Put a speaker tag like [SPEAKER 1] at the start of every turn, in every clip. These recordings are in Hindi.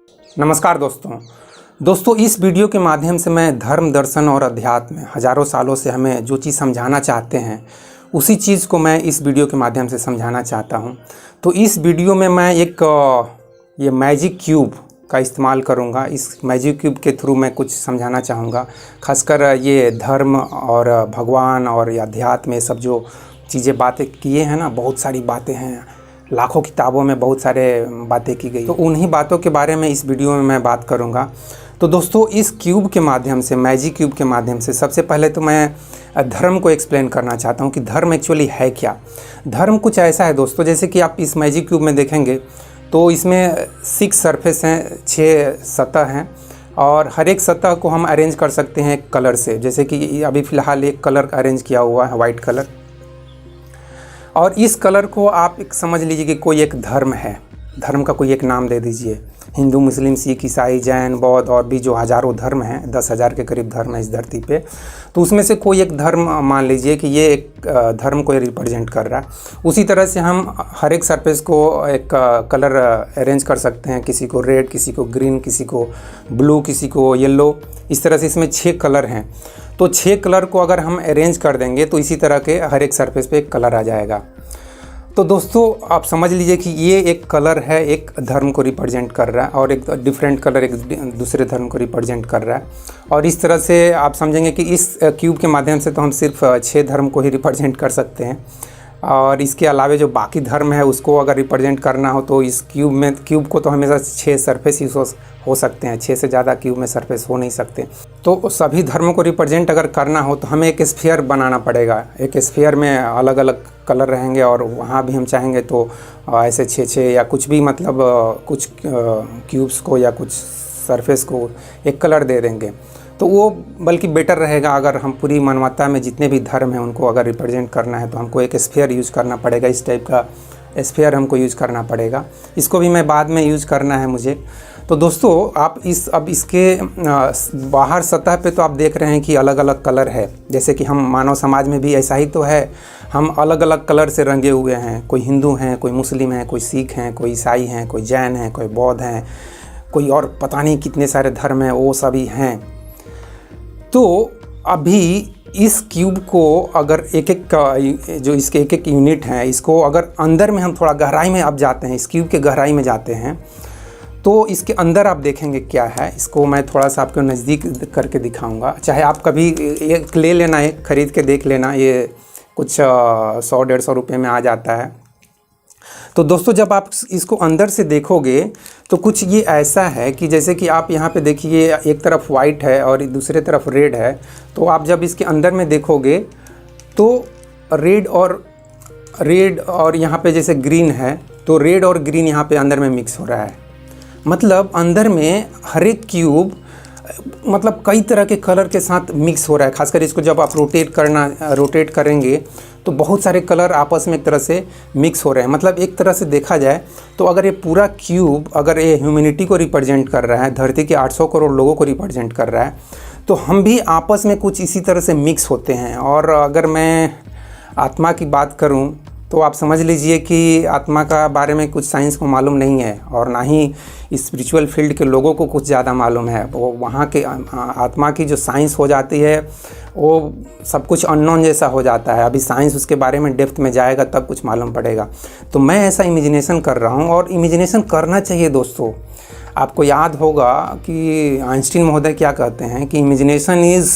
[SPEAKER 1] नमस्कार दोस्तों, इस वीडियो के माध्यम से मैं धर्म, दर्शन और अध्यात्म हज़ारों सालों से हमें जो चीज़ समझाना चाहते हैं उसी चीज़ को मैं इस वीडियो के माध्यम से समझाना चाहता हूं। तो इस वीडियो में मैं ये मैजिक क्यूब का इस्तेमाल करूंगा। इस मैजिक क्यूब के थ्रू मैं कुछ समझाना चाहूँगा। खासकर ये धर्म और भगवान और ये अध्यात्म ये सब जो चीज़ें बातें किए हैं ना, बहुत सारी बातें हैं, लाखों किताबों में बहुत सारे बातें की गई। तो उन्हीं बातों के बारे में इस वीडियो में मैं बात करूंगा। तो दोस्तों, इस क्यूब के माध्यम से, मैजिक क्यूब के माध्यम से, सबसे पहले तो मैं धर्म को एक्सप्लेन करना चाहता हूं कि धर्म एक्चुअली है क्या। धर्म कुछ ऐसा है दोस्तों, जैसे कि आप इस मैजिक क्यूब में देखेंगे तो इसमें 6 सरफेस हैं, 6 सतह हैं और हर एक सतह को हम अरेंज कर सकते हैं एक कलर से। जैसे कि अभी फ़िलहाल एक कलर अरेंज किया हुआ है, वाइट कलर, और इस कलर को आप एक समझ लीजिए कि कोई एक धर्म है। धर्म का कोई एक नाम दे दीजिए। हिंदू, मुस्लिम, सिख, ईसाई, जैन, बौद्ध और भी जो हज़ारों धर्म हैं, 10,000 के करीब धर्म है इस धरती पे, तो उसमें से कोई एक धर्म मान लीजिए कि ये एक धर्म को रिप्रेजेंट कर रहा है। उसी तरह से हम हर एक सरफेस को एक कलर अरेंज कर सकते हैं, किसी को रेड, किसी को ग्रीन, किसी को ब्लू, किसी को येलो। इस तरह से इसमें 6 कलर हैं। तो 6 कलर को अगर हम अरेंज कर देंगे तो इसी तरह के हर एक सरफेस पे एक कलर आ जाएगा। तो दोस्तों, आप समझ लीजिए कि ये एक कलर है, एक धर्म को रिप्रेजेंट कर रहा है, और एक डिफरेंट कलर एक दूसरे धर्म को रिप्रेजेंट कर रहा है। और इस तरह से आप समझेंगे कि इस क्यूब के माध्यम से तो हम सिर्फ 6 धर्म को ही रिप्रेजेंट कर सकते हैं, और इसके अलावा जो बाकी धर्म है उसको अगर रिप्रेजेंट करना हो तो इस क्यूब को तो हमेशा 6 सरफेस ही हो सकते हैं। 6 से ज़्यादा क्यूब में सरफेस हो नहीं सकते। तो सभी धर्मों को रिप्रेजेंट अगर करना हो तो हमें एक स्फीयर बनाना पड़ेगा। एक स्फीयर में अलग अलग कलर रहेंगे और वहाँ भी हम चाहेंगे तो ऐसे 6 या कुछ भी, मतलब कुछ क्यूब्स को या कुछ सरफेस को एक कलर दे देंगे तो वो बल्कि बेटर रहेगा। अगर हम पूरी मानवता में जितने भी धर्म हैं उनको अगर रिप्रेजेंट करना है तो हमको एक स्फीयर यूज़ करना पड़ेगा। इस टाइप का स्फीयर हमको यूज़ करना पड़ेगा। इसको भी मैं बाद में यूज़ करना है मुझे। तो दोस्तों, आप अब इसके बाहर सतह पे तो आप देख रहे हैं कि अलग अलग कलर है। जैसे कि हम मानव समाज में भी ऐसा ही तो है, हम अलग अलग कलर से रंगे हुए हैं। कोई हिंदू हैं, कोई मुस्लिम हैं, कोई सिख हैं, कोई ईसाई हैं, कोई जैन हैं, कोई बौद्ध हैं, कोई और पता नहीं कितने सारे धर्म हैं, वो सभी हैं। तो अभी इस क्यूब को अगर जो इसके एक यूनिट है, इसको अगर अंदर में हम थोड़ा गहराई में अब जाते हैं, इस क्यूब के गहराई में जाते हैं तो इसके अंदर आप देखेंगे क्या है। इसको मैं थोड़ा सा आपको नज़दीक करके दिखाऊंगा। चाहे आप कभी एक ले लेना, एक ख़रीद के देख लेना, ये कुछ 100-150 रुपये में आ जाता है। तो दोस्तों, जब आप इसको अंदर से देखोगे तो कुछ ये ऐसा है कि जैसे कि आप यहाँ पे देखिए, एक तरफ वाइट है और दूसरे तरफ रेड है। तो आप जब इसके अंदर में देखोगे तो रेड और यहाँ पे जैसे ग्रीन है, तो रेड और ग्रीन यहाँ पे अंदर में मिक्स हो रहा है। मतलब अंदर में हर एक क्यूब मतलब कई तरह के कलर के साथ मिक्स हो रहा है। खासकर इसको जब आप रोटेट करेंगे तो बहुत सारे कलर आपस में एक तरह से मिक्स हो रहे हैं। मतलब एक तरह से देखा जाए तो अगर ये पूरा क्यूब अगर ये ह्यूमैनिटी को रिप्रेजेंट कर रहा है, धरती के 800 करोड़ लोगों को रिप्रेजेंट कर रहा है, तो हम भी आपस में कुछ इसी तरह से मिक्स होते हैं। और अगर मैं आत्मा की बात करूं तो आप समझ लीजिए कि आत्मा का बारे में कुछ साइंस को मालूम नहीं है, और ना ही स्पिरिचुअल फील्ड के लोगों को कुछ ज़्यादा मालूम है। वो वहाँ के आत्मा की जो साइंस हो जाती है वो सब कुछ अननोन जैसा हो जाता है। अभी साइंस उसके बारे में डेप्थ में जाएगा तब कुछ मालूम पड़ेगा। तो मैं ऐसा इमेजिनेशन कर रहा हूँ, और इमेजिनेशन करना चाहिए दोस्तों। आपको याद होगा कि आइंस्टीन महोदय क्या कहते हैं कि imagination is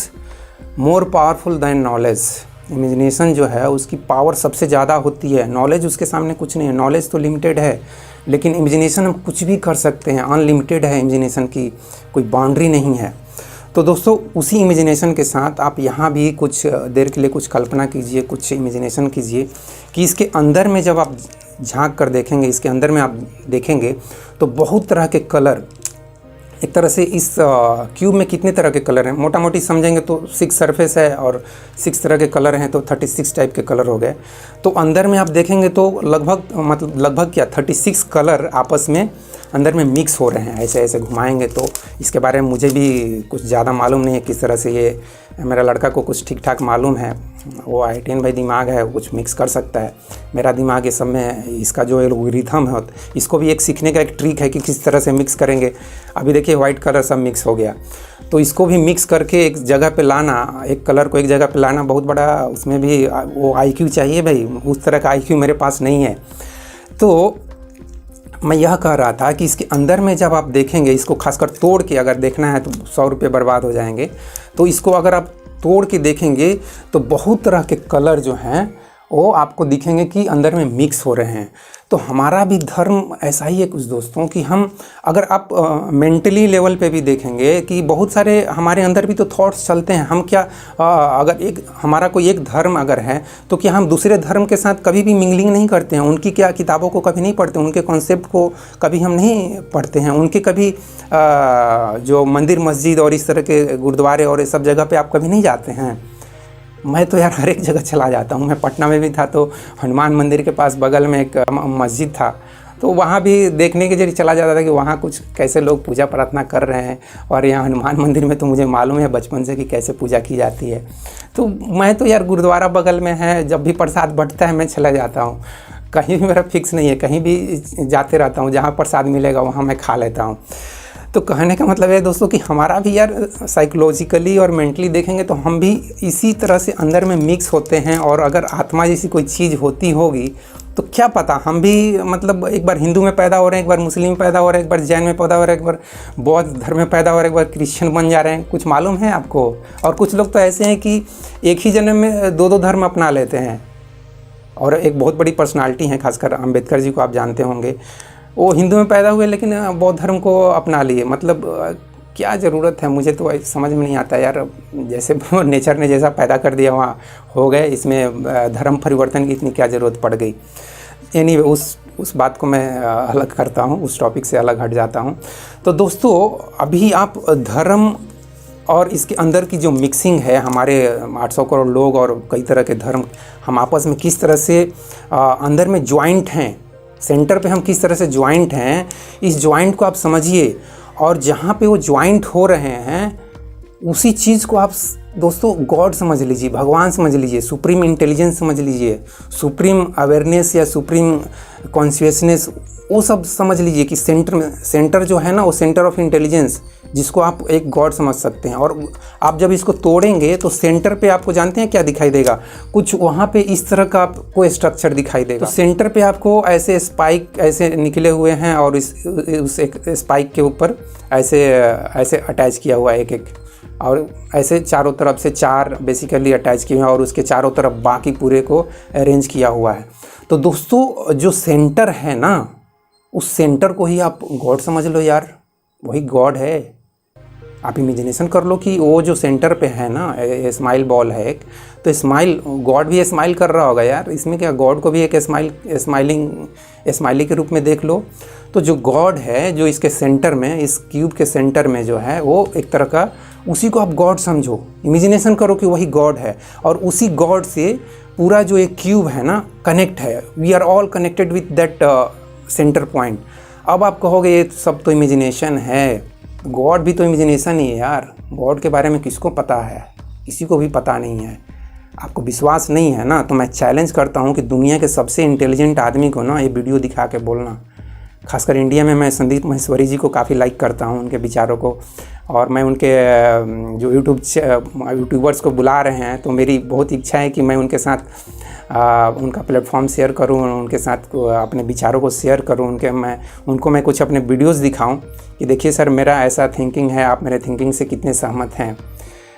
[SPEAKER 1] more powerful then knowledge. Imagination जो है उसकी पावर सबसे ज़्यादा होती है। नॉलेज उसके सामने कुछ नहीं है। नॉलेज तो लिमिटेड है, लेकिन इमेजिनेशन हम कुछ भी कर सकते हैं, अनलिमिटेड है। इमेजिनेशन की कोई बाउंड्री नहीं है। तो दोस्तों, उसी इमेजिनेशन के साथ आप यहाँ भी कुछ देर के लिए कुछ कल्पना कीजिए, कुछ इमेजिनेशन कीजिए कि इसके अंदर में जब आप झांक कर देखेंगे, इसके अंदर में आप देखेंगे तो बहुत तरह के कलर, एक तरह से इस क्यूब में कितने तरह के कलर हैं, मोटा मोटी समझेंगे तो 6 सरफेस है और 6 तरह के कलर हैं, तो 36 टाइप के कलर हो गए। तो अंदर में आप देखेंगे तो लगभग क्या 36 कलर आपस में अंदर में मिक्स हो रहे हैं। ऐसे ऐसे घुमाएंगे तो इसके बारे में मुझे भी कुछ ज़्यादा मालूम नहीं है किस तरह से ये, मेरा लड़का को कुछ ठीक ठाक मालूम है, वो IITian भाई दिमाग है, वो कुछ मिक्स कर सकता है। मेरा दिमाग ये सब में, इसका जो एल्गोरिथम है इसको भी एक सीखने का एक ट्रिक है कि किस तरह से मिक्स करेंगे। अभी देखिए वाइट कलर सब मिक्स हो गया, तो इसको भी मिक्स करके एक जगह पे लाना, एक कलर को एक जगह पे लाना बहुत बड़ा, उसमें भी वो IQ चाहिए भाई, उस तरह का IQ मेरे पास नहीं है। तो मैं यह कह रहा था कि इसके अंदर में जब आप देखेंगे, इसको खासकर तोड़ के अगर देखना है तो 100 रुपये बर्बाद हो जाएंगे। तो इसको अगर आप तोड़ के देखेंगे तो बहुत तरह के कलर जो हैं वो आपको दिखेंगे कि अंदर में मिक्स हो रहे हैं। तो हमारा भी धर्म ऐसा ही है कुछ दोस्तों, कि हम अगर आप मेंटली लेवल पे भी देखेंगे कि बहुत सारे हमारे अंदर भी तो थॉट्स चलते हैं। हम क्या अगर एक हमारा कोई एक धर्म अगर है तो क्या हम दूसरे धर्म के साथ कभी भी मिंगलिंग नहीं करते हैं? उनकी क्या किताबों को कभी नहीं पढ़ते, उनके कॉन्सेप्ट को कभी हम नहीं पढ़ते हैं, उनके कभी जो मंदिर मस्जिद और इस तरह के गुरुद्वारे और इस सब जगह पे आप कभी नहीं जाते हैं? मैं तो यार हर एक जगह चला जाता हूँ। मैं पटना में भी था तो हनुमान मंदिर के पास बगल में एक मस्जिद था, तो वहाँ भी देखने के जरिए चला जाता था कि वहाँ कुछ कैसे लोग पूजा प्रार्थना कर रहे हैं। और यहाँ हनुमान मंदिर में तो मुझे मालूम है बचपन से कि कैसे पूजा की जाती है। तो मैं तो यार गुरुद्वारा बगल में है, जब भी प्रसाद बंटता है मैं चला जाता हूँ। कहीं भी मेरा फिक्स नहीं है, कहीं भी जाते रहता हूँ, जहाँ प्रसाद मिलेगा वहाँ मैं खा लेता हूँ। तो कहने का मतलब है दोस्तों कि हमारा भी यार साइकोलॉजिकली और मेंटली देखेंगे तो हम भी इसी तरह से अंदर में मिक्स होते हैं। और अगर आत्मा जैसी कोई चीज़ होती होगी तो क्या पता हम भी मतलब एक बार हिंदू में पैदा हो रहे हैं, एक बार मुस्लिम में पैदा हो रहे हैं, एक बार जैन में पैदा हो रहे हैं, एक बार बौद्ध धर्म में पैदा हो रहे हैं, एक बार क्रिश्चियन बन जा रहे हैं। कुछ मालूम है आपको? और कुछ लोग तो ऐसे हैं कि एक ही जन्म में दो धर्म अपना लेते हैं। और एक बहुत बड़ी पर्सनालिटी हैं, खासकर अम्बेडकर जी को आप जानते होंगे, वो हिंदू में पैदा हुए लेकिन बौद्ध धर्म को अपना लिए। मतलब क्या ज़रूरत है? मुझे तो समझ में नहीं आता यार। जैसे नेचर ने जैसा पैदा कर दिया वहाँ हो गए, इसमें धर्म परिवर्तन की इतनी क्या ज़रूरत पड़ गई? एनीवे उस बात को मैं अलग करता हूँ, उस टॉपिक से अलग हट जाता हूँ। तो दोस्तों अभी आप धर्म और इसके अंदर की जो मिक्सिंग है, हमारे 800 करोड़ लोग और कई तरह के धर्म हम आपस में किस तरह से अंदर में ज्वाइंट हैं, सेंटर पे हम किस तरह से ज्वाइंट हैं, इस ज्वाइंट को आप समझिए। और जहाँ पे वो ज्वाइंट हो रहे हैं उसी चीज़ को आप दोस्तों गॉड समझ लीजिए, भगवान समझ लीजिए, सुप्रीम इंटेलिजेंस समझ लीजिए, सुप्रीम अवेयरनेस या सुप्रीम कॉन्शियसनेस, वो सब समझ लीजिए कि सेंटर जो है ना, वो सेंटर ऑफ इंटेलिजेंस, जिसको आप एक गॉड समझ सकते हैं। और आप जब इसको तोड़ेंगे तो सेंटर पे आपको जानते हैं क्या दिखाई देगा? कुछ वहाँ पे इस तरह का आपको स्ट्रक्चर दिखाई देगा। तो सेंटर पे आपको ऐसे स्पाइक ऐसे निकले हुए हैं और उस एक स्पाइक के ऊपर ऐसे अटैच किया हुआ है एक और ऐसे चारों तरफ से 4 बेसिकली अटैच किए हैं और उसके चारों तरफ बाकी पूरे को अरेंज किया हुआ है। तो दोस्तों जो सेंटर है ना, उस सेंटर को ही आप गॉड समझ लो यार, वही गॉड है। आप इमेजिनेशन कर लो कि वो जो सेंटर पे है ना, स्माइल बॉल है एक, तो स्माइल गॉड भी स्माइल कर रहा होगा यार। इसमें क्या, गॉड को भी एक स्माइली के रूप में देख लो। तो जो गॉड है, जो इसके सेंटर में, इस क्यूब के सेंटर में जो है, वो एक तरह का, उसी को आप गॉड समझो, इमेजिनेशन करो कि वही गॉड है। और उसी गॉड से पूरा जो एक क्यूब है ना कनेक्ट है। We are all connected with that centre point. अब आप कहोगे ये सब तो इमेजिनेशन है, गॉड भी तो इमेजिनेशन ही है यार। गॉड के बारे में किसको पता है? किसी को भी पता नहीं है। आपको विश्वास नहीं है ना, तो मैं चैलेंज करता हूँ कि दुनिया के सबसे इंटेलिजेंट आदमी को ना ये वीडियो दिखा के बोलना। खासकर इंडिया में मैं संदीप माहेश्वरी जी को काफ़ी लाइक करता हूँ, उनके विचारों को। और मैं उनके जो यूट्यूबर्स को बुला रहे हैं, तो मेरी बहुत इच्छा है कि मैं उनके साथ उनका प्लेटफॉर्म शेयर करूं, उनके साथ अपने विचारों को शेयर करूं, उनको मैं कुछ अपने वीडियोस दिखाऊं कि देखिए सर मेरा ऐसा थिंकिंग है, आप मेरे थिंकिंग से कितने सहमत हैं।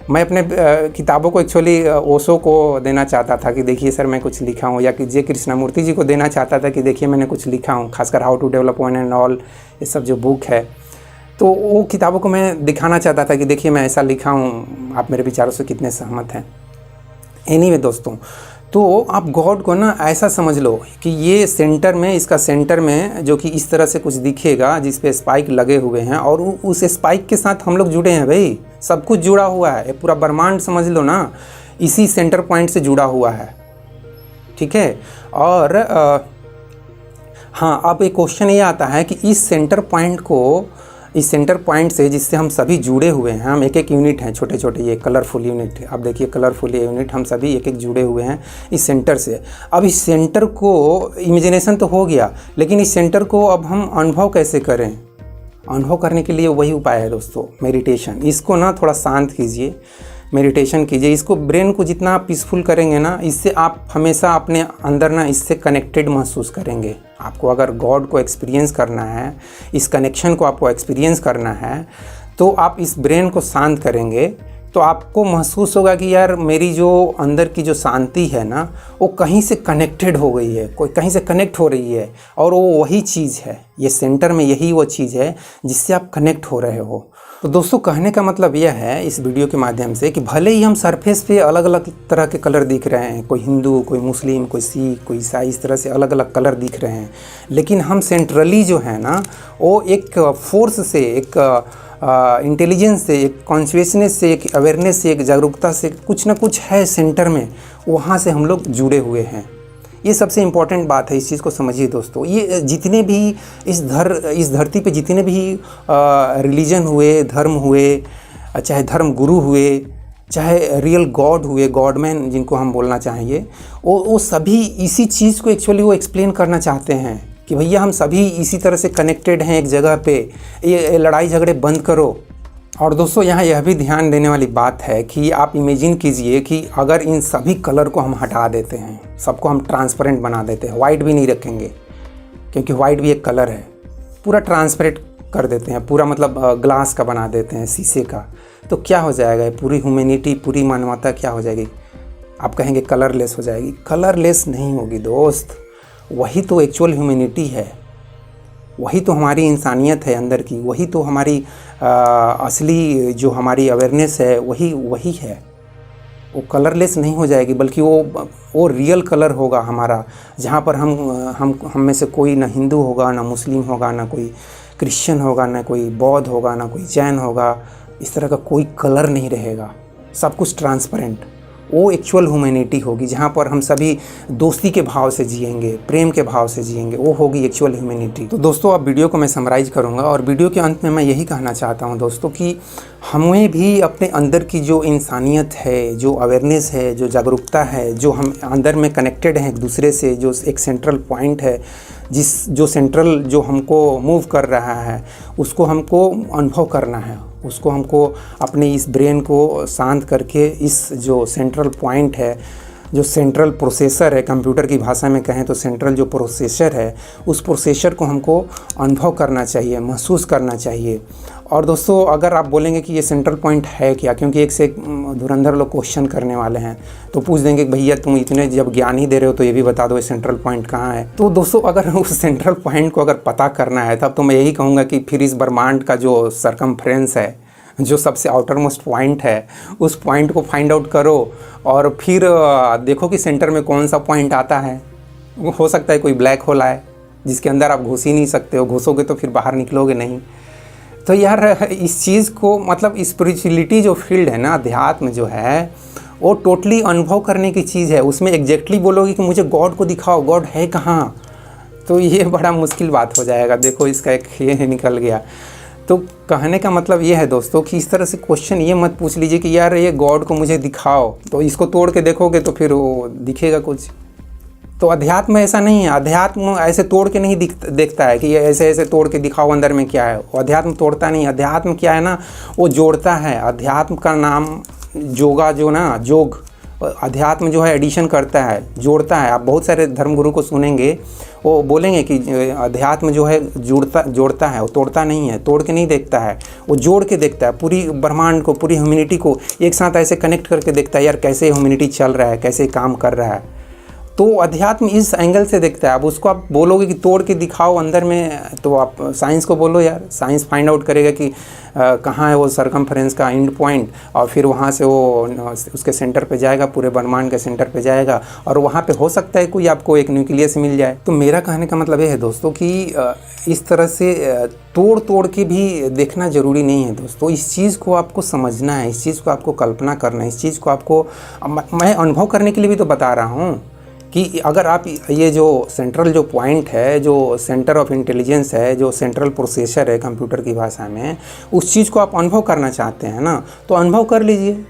[SPEAKER 1] मैं अपने किताबों को एक्चुअली ओशो को देना चाहता था कि देखिए सर मैं कुछ लिखा हूँ, या कि जे कृष्णमूर्ति जी को देना चाहता था कि देखिए मैंने कुछ लिखा हूँ, खासकर how to develop one and all, ये सब जो बुक है, तो वो किताबों को मैं दिखाना चाहता था कि देखिए मैं ऐसा लिखा हूँ, आप मेरे विचारों से कितने सहमत हैं। एनीवे दोस्तों, तो आप गॉड को ना ऐसा समझ लो कि ये सेंटर में, इसका सेंटर में जो कि इस तरह से कुछ दिखेगा जिस पे स्पाइक लगे हुए हैं, और उस स्पाइक के साथ हम लोग जुड़े हैं भाई, सब कुछ जुड़ा हुआ है। ये पूरा ब्रह्मांड समझ लो ना, इसी सेंटर पॉइंट से जुड़ा हुआ है, ठीक है। और हाँ, अब एक क्वेश्चन ये आता है कि इस सेंटर पॉइंट से जिससे हम सभी जुड़े हुए हैं, हम एक एक यूनिट हैं, छोटे छोटे ये कलरफुल यूनिट, अब देखिए कलरफुल यूनिट, हम सभी एक एक जुड़े हुए हैं इस सेंटर से। अब इस सेंटर को इमेजिनेशन तो हो गया, लेकिन इस सेंटर को अब हम अनुभव कैसे करें? अनुभव करने के लिए वही उपाय है दोस्तों, मेडिटेशन। इसको ना थोड़ा शांत कीजिए, मेडिटेशन कीजिए, इसको ब्रेन को जितना आप पीसफुल करेंगे ना, इससे आप हमेशा अपने अंदर ना इससे कनेक्टेड महसूस करेंगे। आपको अगर गॉड को एक्सपीरियंस करना है, इस कनेक्शन को आपको एक्सपीरियंस करना है, तो आप इस ब्रेन को शांत करेंगे तो आपको महसूस होगा कि यार मेरी जो अंदर की जो शांति है ना, वो कहीं से कनेक्टेड हो गई है, कोई कहीं से कनेक्ट हो रही है, और वो वही चीज़ है, ये सेंटर में यही वो चीज़ है जिससे आप कनेक्ट हो रहे हो। तो दोस्तों कहने का मतलब यह है इस वीडियो के माध्यम से कि भले ही हम सरफेस पे अलग अलग तरह के कलर दिख रहे हैं, कोई हिंदू, कोई मुस्लिम, कोई सिख, कोई ईसाई, इस तरह से अलग अलग कलर दिख रहे हैं, लेकिन हम सेंट्रली जो है ना, वो एक फोर्स से, एक इंटेलिजेंस से, एक कॉन्शियसनेस से, एक अवेयरनेस से, एक जागरूकता से, कुछ ना कुछ है सेंटर में, वहाँ से हम लोग जुड़े हुए हैं। ये सबसे इम्पॉर्टेंट बात है, इस चीज़ को समझिए दोस्तों। ये जितने भी इस धरती पे जितने भी रिलीजन हुए, धर्म हुए, चाहे धर्म गुरु हुए, चाहे रियल गॉड हुए, गॉडमैन जिनको हम बोलना चाहिए, वो सभी इसी चीज़ को एक्चुअली वो एक्सप्लेन करना चाहते हैं कि भैया हम सभी इसी तरह से कनेक्टेड हैं एक जगह पे, ये लड़ाई झगड़े बंद करो। और दोस्तों यहाँ यह भी ध्यान देने वाली बात है कि आप इमेजिन कीजिए कि अगर इन सभी कलर को हम हटा देते हैं, सबको हम ट्रांसपेरेंट बना देते हैं, वाइट भी नहीं रखेंगे क्योंकि वाइट भी एक कलर है, पूरा ट्रांसपेरेंट कर देते हैं, पूरा मतलब ग्लास का बना देते हैं, शीशे का, तो क्या हो जाएगा? पूरी ह्यूमैनिटी, पूरी मानवता क्या हो जाएगी? आप कहेंगे कलरलेस हो जाएगी। कलरलेस नहीं होगी दोस्त, वही तो एक्चुअल ह्यूमैनिटी है, वही तो हमारी इंसानियत है अंदर की, वही तो हमारी असली जो हमारी अवेयरनेस है, वही है। वो कलरलेस नहीं हो जाएगी, बल्कि वो रियल कलर होगा हमारा, जहाँ पर हम में से कोई ना हिंदू होगा, ना मुस्लिम होगा, ना कोई क्रिश्चियन होगा, ना कोई बौद्ध होगा, ना कोई जैन होगा, इस तरह का कोई कलर नहीं रहेगा, सब कुछ ट्रांसपेरेंट। वो एक्चुअल ह्यूमैनिटी होगी, जहाँ पर हम सभी दोस्ती के भाव से जिएंगे, प्रेम के भाव से जिएंगे, वो होगी एक्चुअल ह्यूमैनिटी। तो दोस्तों अब वीडियो को मैं समराइज़ करूँगा, और वीडियो के अंत में मैं यही कहना चाहता हूँ दोस्तों कि हमें भी अपने अंदर की जो इंसानियत है, जो अवेयरनेस है, जो जागरूकता है, जो हम अंदर में कनेक्टेड हैं एक दूसरे से, जो एक सेंट्रल पॉइंट है, जो हमको मूव कर रहा है, उसको हमको अनुभव करना है, उसको हमको अपने इस ब्रेन को शांत करके इस जो सेंट्रल पॉइंट है, जो सेंट्रल प्रोसेसर है, कंप्यूटर की भाषा में कहें तो सेंट्रल जो प्रोसेसर है, उस प्रोसेसर को हमको अनुभव करना चाहिए, महसूस करना चाहिए। और दोस्तों अगर आप बोलेंगे कि ये सेंट्रल पॉइंट है क्या, क्योंकि एक से एक धुरंधर लोग क्वेश्चन करने वाले हैं, तो पूछ देंगे भैया तुम इतने जब ज्ञान ही दे रहे हो तो ये भी बता दो ये सेंट्रल पॉइंट कहाँ है। तो दोस्तों अगर उस सेंट्रल पॉइंट को अगर पता करना है, तब तो मैं यही कहूँगा कि फिर इस ब्रह्मांड का जो सरकमफ्रेंस है, जो सबसे आउटर मोस्ट पॉइंट है, उस पॉइंट को फाइंड आउट करो, और फिर देखो कि सेंटर में कौन सा पॉइंट आता है। हो सकता है कोई ब्लैक होल आए जिसके अंदर आप घुस ही नहीं सकते हो, घुसोगे तो फिर बाहर निकलोगे नहीं। तो यार इस चीज़ को मतलब स्पिरिचुअलिटी जो फील्ड है ना, अध्यात्म जो है, वो टोटली अनुभव करने की चीज़ है। उसमें एग्जैक्टली बोलोगे कि मुझे गॉड को दिखाओ, गॉड है कहाँ, तो ये बड़ा मुश्किल बात हो जाएगा। देखो इसका एक ये निकल गया। तो कहने का मतलब ये है दोस्तों कि इस तरह से क्वेश्चन ये मत पूछ लीजिए कि यार ये गॉड को मुझे दिखाओ, तो इसको तोड़ के देखोगे तो फिर वो दिखेगा कुछ। तो अध्यात्म ऐसा नहीं है, अध्यात्म ऐसे तोड़ के नहीं देखता है कि ये ऐसे ऐसे तोड़ के दिखाओ अंदर में क्या है। वो अध्यात्म तोड़ता नहीं, अध्यात्म क्या है ना, वो जोड़ता है। अध्यात्म का नाम जोगा, जो ना जोग, अध्यात्म जो है एडिशन करता है, जोड़ता है। आप बहुत सारे धर्मगुरु को सुनेंगे, वो बोलेंगे कि अध्यात्म जो है जोड़ता है, वो तोड़ता नहीं है, तोड़ के नहीं देखता है, वो जोड़ के देखता है। पूरी ब्रह्मांड को, पूरी ह्यूमैनिटी को एक साथ ऐसे कनेक्ट करके देखता है, यार कैसे ह्यूमैनिटी चल रहा है, कैसे काम कर रहा है। तो अध्यात्म इस एंगल से देखता है। अब उसको आप बोलोगे कि तोड़ के दिखाओ अंदर में, तो आप साइंस को बोलो यार, साइंस फाइंड आउट करेगा कि कहाँ है वो सरकमफ्रेंस का एंड पॉइंट, और फिर वहाँ से वो उसके सेंटर पे जाएगा, पूरे ब्रह्मांड के सेंटर पे जाएगा, और वहाँ पे हो सकता है कोई आपको एक न्यूक्लियस मिल जाए। तो मेरा कहने का मतलब ये है दोस्तों कि इस तरह से तोड़ के भी देखना ज़रूरी नहीं है दोस्तों। इस चीज़ को आपको समझना है, इस चीज़ को आपको कल्पना करना है, इस चीज़ को आपको मैं अनुभव करने के लिए भी तो बता रहा हूँ कि अगर आप ये जो सेंट्रल जो पॉइंट है, जो सेंटर ऑफ इंटेलिजेंस है, जो सेंट्रल प्रोसेसर है कंप्यूटर की भाषा में, उस चीज़ को आप अनुभव करना चाहते हैं ना, तो अनुभव कर लीजिए।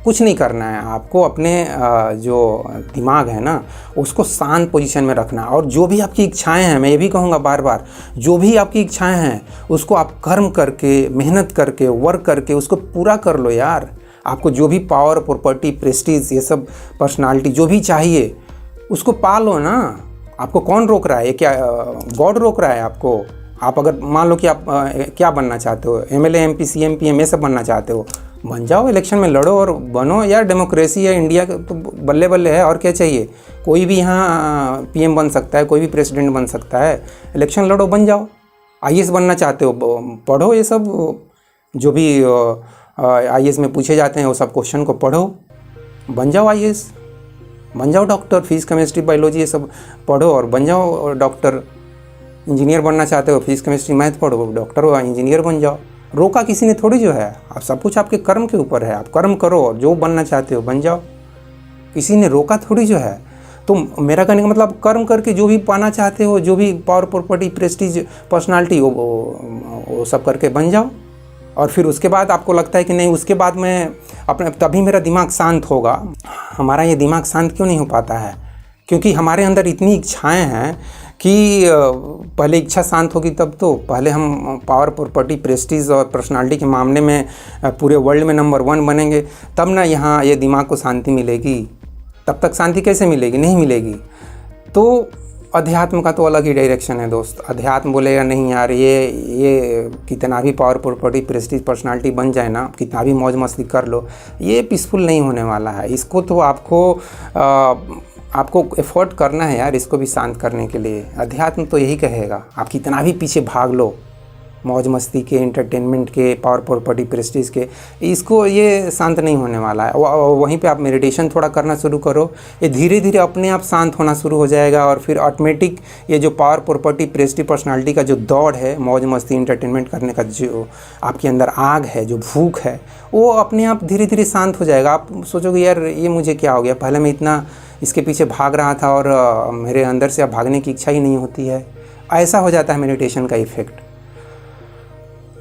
[SPEAKER 1] कुछ नहीं करना है आपको, अपने जो दिमाग है ना उसको शांत पोजीशन में रखना, और जो भी आपकी इच्छाएं हैं, मैं ये भी कहूँगा बार बार, जो भी आपकी इच्छाएं हैं उसको आप कर्म करके, मेहनत करके, वर्क करके उसको पूरा कर लो यार। आपको जो भी पावर, प्रॉपर्टी, प्रेस्टीज, ये सब पर्सनालिटी जो भी चाहिए उसको पा लो ना। आपको कौन रोक रहा है? ये क्या गॉड रोक रहा है आपको? आप अगर मान लो कि आप क्या बनना चाहते हो, एमएलए, एमपी, सीएम, पीएम ये सब बनना चाहते हो, बन जाओ, इलेक्शन में लड़ो और बनो यार। डेमोक्रेसी है इंडिया का तो बल्ले बल्ले है, और क्या चाहिए। कोई भी यहाँ पीएम बन सकता है, कोई भी प्रेसिडेंट बन सकता है। इलेक्शन लड़ो, बन जाओ। आईएएस बनना चाहते हो, पढ़ो ये सब जो भी आईएएस में पूछे जाते हैं वो सब क्वेश्चन को पढ़ो, बन जाओ आईएएस, बन जाओ डॉक्टर। फिजिक्स, केमिस्ट्री, बायोलॉजी ये सब पढ़ो और बन जाओ डॉक्टर। इंजीनियर बनना चाहते हो, फिजिक्स, केमिस्ट्री, मैथ पढ़ो, डॉक्टर हो, इंजीनियर बन जाओ। रोका किसी ने थोड़ी जो है। आप सब कुछ आपके कर्म के ऊपर है, आप कर्म करो और जो बनना चाहते हो बन जाओ। किसी ने रोका थोड़ी जो है। तो मेरा कहने का मतलब, कर्म करके जो भी पाना चाहते हो, जो भी पावर, प्रॉपर्टी, प्रेस्टीज, पर्सनालिटी, वो सब करके बन जाओ। और फिर उसके बाद आपको लगता है कि नहीं, उसके बाद मैं अपने, तभी मेरा दिमाग शांत होगा। हमारा ये दिमाग शांत क्यों नहीं हो पाता है? क्योंकि हमारे अंदर इतनी इच्छाएं हैं कि पहले इच्छा शांत होगी तब तो। पहले हम पावर, प्रॉपर्टी, प्रेस्टीज और पर्सनालिटी के मामले में पूरे वर्ल्ड में नंबर 1 बनेंगे, तब ना यहाँ ये दिमाग को शांति मिलेगी। तब तक शांति कैसे मिलेगी? नहीं मिलेगी। तो अध्यात्म का तो अलग ही डायरेक्शन है दोस्त। अध्यात्म बोलेगा नहीं यार, ये कितना भी पावर, प्रॉपर्टी, प्रेस्टीज, पर्सनालिटी बन जाए ना, कितना भी मौज मस्ती कर लो, ये पीसफुल नहीं होने वाला है। इसको तो आपको एफर्ट करना है यार, इसको भी शांत करने के लिए। अध्यात्म तो यही कहेगा, आप कितना भी पीछे भाग लो मौज मस्ती के, एंटरटेनमेंट के, पावर, प्रॉपर्टी, प्रेस्टीज के, इसको ये शांत नहीं होने वाला है। वहीं पे आप मेडिटेशन थोड़ा करना शुरू करो, ये धीरे धीरे अपने आप शांत होना शुरू हो जाएगा। और फिर ऑटोमेटिक ये जो पावर, प्रॉपर्टी, प्रेस्टीज, पर्सनालिटी का जो दौड़ है, मौज मस्ती, एंटरटेनमेंट करने का जो आपके अंदर आग है, जो भूख है, वो अपने आप धीरे धीरे शांत हो जाएगा। आप सोचोगे यार ये मुझे क्या हो गया, पहले मैं इतना इसके पीछे भाग रहा था और मेरे अंदर से अब भागने की इच्छा ही नहीं होती है। ऐसा हो जाता है मेडिटेशन का इफ़ेक्ट।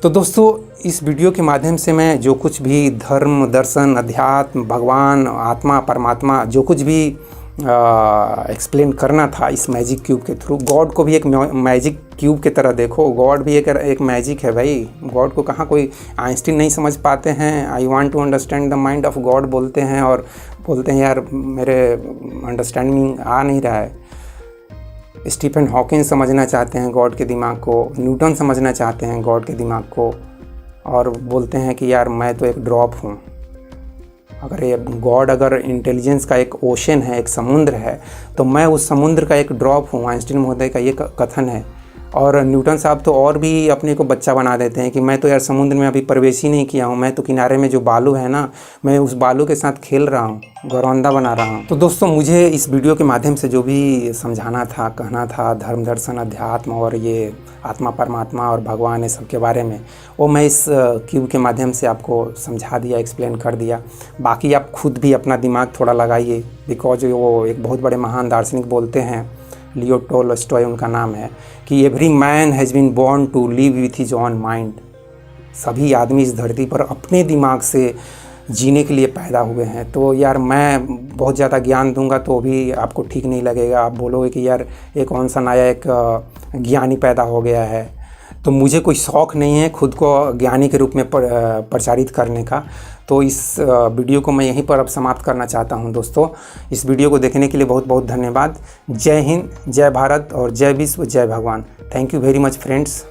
[SPEAKER 1] तो दोस्तों, इस वीडियो के माध्यम से मैं जो कुछ भी धर्म, दर्शन, अध्यात्म, भगवान, आत्मा, परमात्मा, जो कुछ भी एक्सप्लेन करना था इस मैजिक क्यूब के थ्रू, गॉड को भी एक मैजिक क्यूब की तरह देखो। गॉड भी एक मैजिक है भाई। गॉड को कहाँ कोई आइंस्टीन नहीं समझ पाते हैं। I want to understand the mind of God बोलते हैं, और बोलते हैं यार मेरे अंडरस्टैंडिंग आ नहीं रहा है। स्टीफन हॉकिंस समझना चाहते हैं गॉड के दिमाग को, न्यूटन समझना चाहते हैं गॉड के दिमाग को, और बोलते हैं कि यार मैं तो एक ड्रॉप हूँ। अगर ये गॉड अगर इंटेलिजेंस का एक ओशन है, एक समुद्र है, तो मैं उस समुद्र का एक ड्रॉप हूँ। आइंस्टीन महोदय का ये कथन है। और न्यूटन साहब तो और भी अपने को बच्चा बना देते हैं कि मैं तो यार समुद्र में अभी प्रवेश ही नहीं किया हूँ, मैं तो किनारे में जो बालू है ना, मैं उस बालू के साथ खेल रहा हूँ, गौरवंदा बना रहा हूँ। तो दोस्तों, मुझे इस वीडियो के माध्यम से जो भी समझाना था, कहना था, धर्म, दर्शन, अध्यात्म और ये आत्मा, परमात्मा और भगवान, ये सब के बारे में, वो मैं इस क्यूब के माध्यम से आपको समझा दिया, एक्सप्लेन कर दिया। बाकी आप खुद भी अपना दिमाग थोड़ा लगाइए, बिकॉज वो एक बहुत बड़े महान दार्शनिक बोलते हैं, लियो टॉलस्टॉय उनका नाम है, कि every man has been born to live with his own mind. सभी आदमी इस धरती पर अपने दिमाग से जीने के लिए पैदा हुए हैं। तो यार मैं बहुत ज़्यादा ज्ञान दूंगा तो भी आपको ठीक नहीं लगेगा। आप बोलोगे कि यार एक कौन सा नया एक ज्ञानी पैदा हो गया है। तो मुझे कोई शौक़ नहीं है खुद को ज्ञानी के रूप में प्रचारित करने का। तो इस वीडियो को मैं यहीं पर अब समाप्त करना चाहता हूं। दोस्तों, इस वीडियो को देखने के लिए बहुत बहुत धन्यवाद। जय हिंद, जय भारत और जय विश्व, जय भगवान। Thank you very much friends.